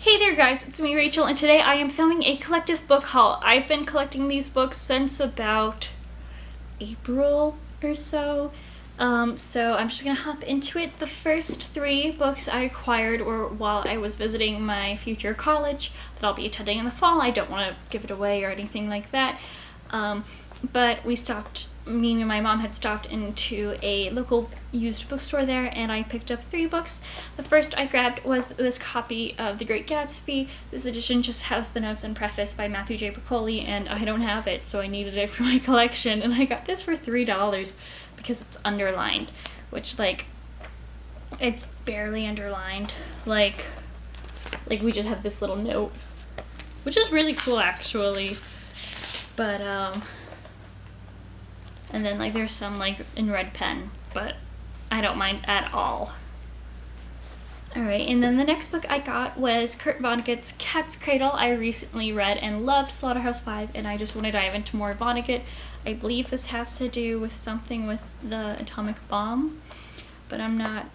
Hey there guys, it's me Rachel, and today I am filming a collective book haul. I've been collecting these books since about April or so. So I'm just gonna hop into it. The first three books I acquired were while I was visiting my future college that I'll be attending in the fall. I don't want to give it away or anything like that. But me and my mom had stopped into a local used bookstore there, and I picked up three books. The first I grabbed was this copy of The Great Gatsby. This edition just has the notes and preface by Matthew J. Piccoli, and I don't have it, so I needed it for my collection, and I got this for $3 because it's underlined, which, like, it's barely underlined. Like we just have this little note, which is really cool, actually. But, and then, like, there's some, like, in red pen, but I don't mind at all. Alright, and then the next book I got was Kurt Vonnegut's Cat's Cradle. I recently read and loved Slaughterhouse-Five, and I just want to dive into more Vonnegut. I believe this has to do with something with the atomic bomb, but I'm not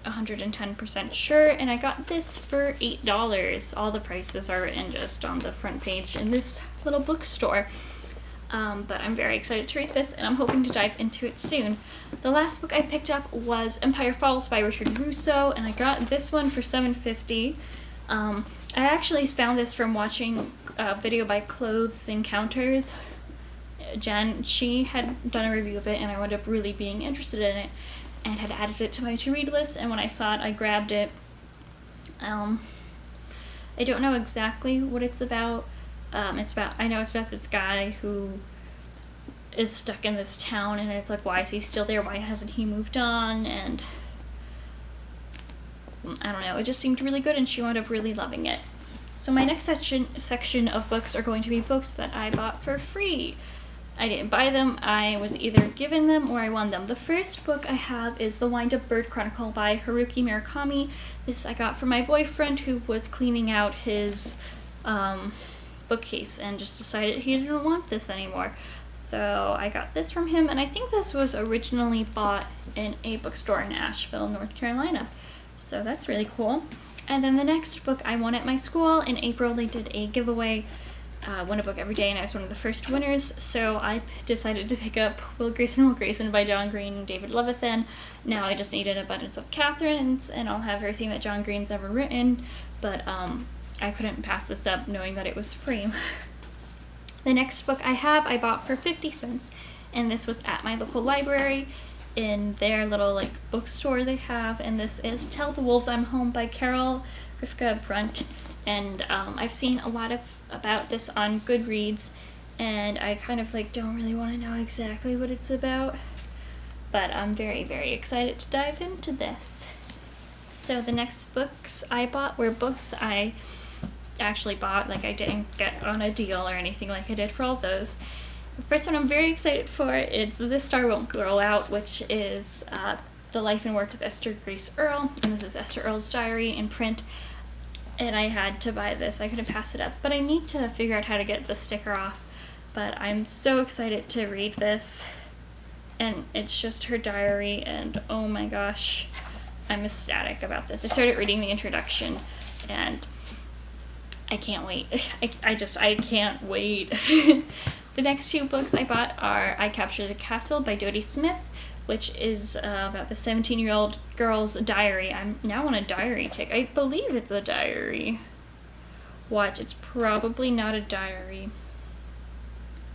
110% sure, and I got this for $8. All the prices are written just on the front page in this little bookstore. But I'm very excited to read this, and I'm hoping to dive into it soon. The last book I picked up was Empire Falls by Richard Russo, and I got this one for $7.50. I actually found this from watching a video by Clothes Encounters. Jen, she had done a review of it, and I wound up really being interested in it and had added it to my to-read list, and when I saw it, I grabbed it. I don't know exactly what it's about. I know it's about this guy who is stuck in this town, and it's like, why is he still there? Why hasn't he moved on? And I don't know, it just seemed really good, and she wound up really loving it. So my next section of books are going to be books that I bought for free. I didn't buy them, I was either given them or I won them. The first book I have is The Windup Bird Chronicle by Haruki Murakami. This I got from my boyfriend, who was cleaning out his bookcase and just decided he didn't want this anymore. So I got this from him, and I think this was originally bought in a bookstore in Asheville, North Carolina. So that's really cool. And then the next book I won at my school. In April they did a giveaway, win a book every day, and I was one of the first winners, so I decided to pick up Will Grayson by John Green and David Levithan. Now I just needed Abundance of Catherine's, and I'll have everything that John Green's ever written, but I couldn't pass this up knowing that it was free. The next book I bought for 50 cents, and this was at my local library in their little, like, bookstore they have, and this is Tell the Wolves I'm Home by Carol Rivka Brunt, and I've seen a lot about this on Goodreads, and I kind of, like, don't really want to know exactly what it's about, but I'm very, very excited to dive into this. So the next books I bought were books I actually bought, like, I didn't get on a deal or anything like I did for all those. The first one I'm very excited for is This Star Won't Go Out, which is the life and works of Esther Grace Earle, and this is Esther Earle's diary in print, and I had to buy this. I couldn't pass it up, but I need to figure out how to get the sticker off. But I'm so excited to read this, and it's just her diary, and oh my gosh, I'm ecstatic about this. I started reading the introduction, and I can't wait. I can't wait. The next two books I bought are I Captured the Castle by Dodie Smith, which is about the 17-year-old girl's diary. I'm now on a diary kick. I believe it's a diary. Watch, it's probably not a diary.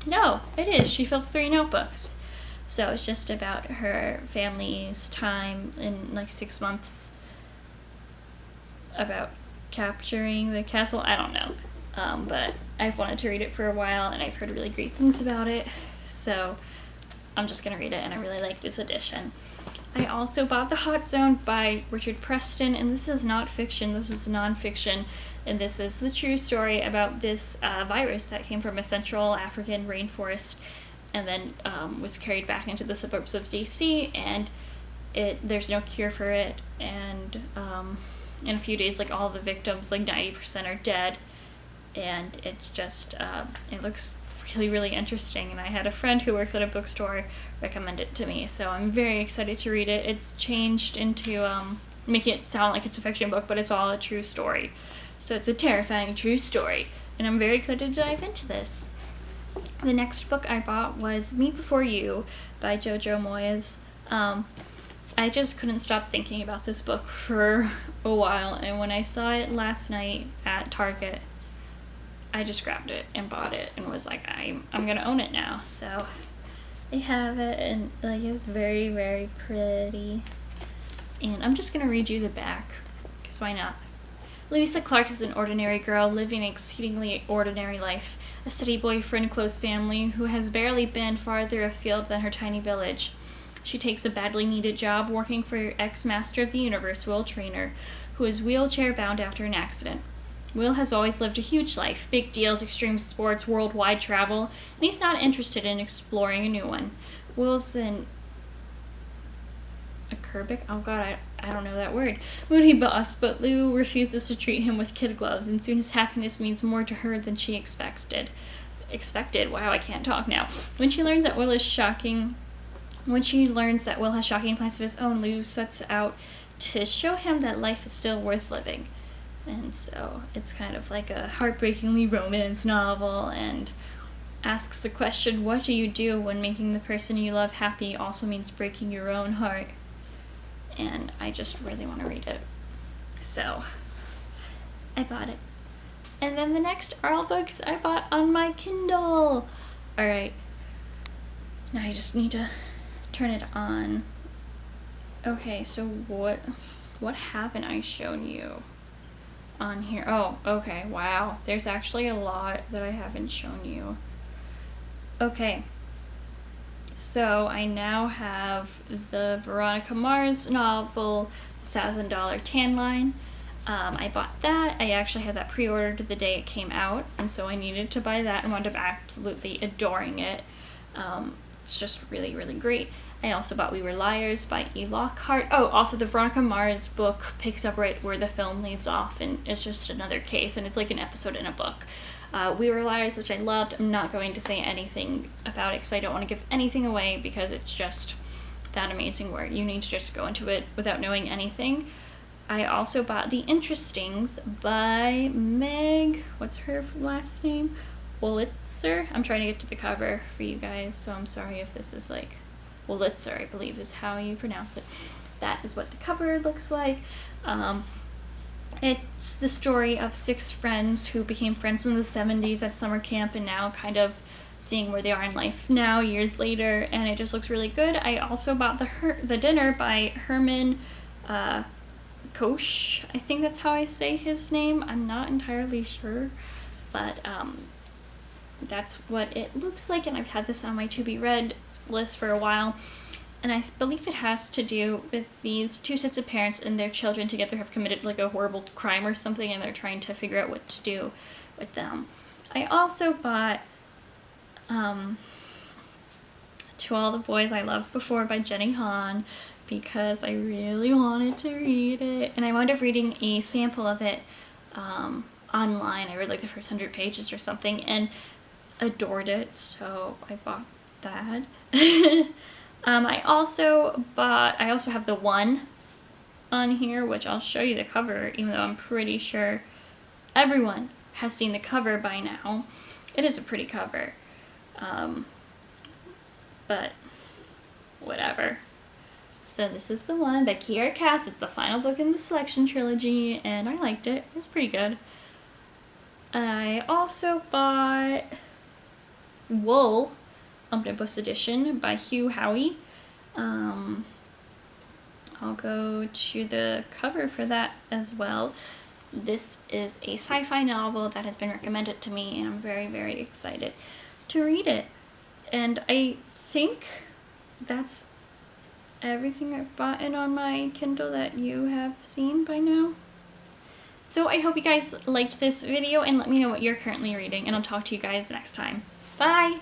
No, it is. She fills 3 notebooks. So it's just about her family's time in, like, 6 months, about capturing the castle. I don't know, but I've wanted to read it for a while, and I've heard really great things about it, so I'm just gonna read it, and I really like this edition. I also bought The Hot Zone by Richard Preston, and this is not fiction, this is non-fiction, and this is the true story about this virus that came from a Central African rainforest and then was carried back into the suburbs of DC, and there's no cure for it, and in a few days, like, all the victims, like 90% are dead, and it's just, it looks really, really interesting, and I had a friend who works at a bookstore recommend it to me, so I'm very excited to read it. It's changed into, making it sound like it's a fiction book, but it's all a true story. So it's a terrifying true story, and I'm very excited to dive into this. The next book I bought was Me Before You by Jojo Moyes. I just couldn't stop thinking about this book for a while, and when I saw it last night at Target, I just grabbed it and bought it and was like, I'm gonna own it now. So I have it, and like it's very, very pretty. And I'm just gonna read you the back, because why not? Louisa Clark is an ordinary girl living an exceedingly ordinary life. A steady boyfriend, close family, who has barely been farther afield than her tiny village. She takes a badly needed job working for her ex-master of the universe, Will Traynor, who is wheelchair-bound after an accident. Will has always lived a huge life, big deals, extreme sports, worldwide travel, and he's not interested in exploring a new one. Will's an acerbic, oh god, I don't know that word, moody boss, but Lou refuses to treat him with kid gloves, and soon his happiness means more to her than she expected. Wow, I can't talk now. When she learns that Will has shocking plans of his own, Lou sets out to show him that life is still worth living. And so it's kind of like a heartbreakingly romance novel, and asks the question, what do you do when making the person you love happy also means breaking your own heart? And I just really want to read it. So I bought it. And then the next are all books I bought on my Kindle. Alright. Now I just need to turn it on. Okay, so what haven't I shown you on here? Oh, okay, wow. There's actually a lot that I haven't shown you. Okay. So I now have the Veronica Mars novel, $1,000 Tan Line. I bought that. I actually had that pre-ordered the day it came out, and so I needed to buy that and wound up absolutely adoring it. It's just really, really great. I also bought We Were Liars by E. Lockhart. Oh, also the Veronica Mars book picks up right where the film leaves off, and it's just another case, and it's like an episode in a book. We Were Liars, which I loved. I'm not going to say anything about it because I don't want to give anything away, because it's just that amazing word. You need to just go into it without knowing anything. I also bought The Interestings by Meg, what's her last name? Wolitzer? I'm trying to get to the cover for you guys, so I'm sorry if this is like Wolitzer, I believe is how you pronounce it. That is what the cover looks like. It's the story of 6 friends who became friends in the 70s at summer camp, and now kind of seeing where they are in life now, years later, and it just looks really good. I also bought the Dinner by Herman Koch. I think that's how I say his name. I'm not entirely sure, but that's what it looks like, and I've had this on my to be read list for a while. And I believe it has to do with these 2 sets of parents and their children together have committed like a horrible crime or something, and they're trying to figure out what to do with them. I also bought To All the Boys I Loved Before by Jenny Han, because I really wanted to read it. And I wound up reading a sample of it online. I read like the first 100 pages or something and adored it, so I bought that. I also have the One on here, which I'll show you the cover, even though I'm pretty sure everyone has seen the cover by now. It is a pretty cover, but whatever. So this is the One by Kiera Cass. It's the final book in the Selection trilogy, and I liked it. It was pretty good. I also bought Wool Omnibus Edition by Hugh Howey. I'll go to the cover for that as well. This is a sci-fi novel that has been recommended to me, and I'm very, very excited to read it. And I think that's everything I've bought on my Kindle that you have seen by now. So I hope you guys liked this video, and let me know what you're currently reading, and I'll talk to you guys next time. Bye!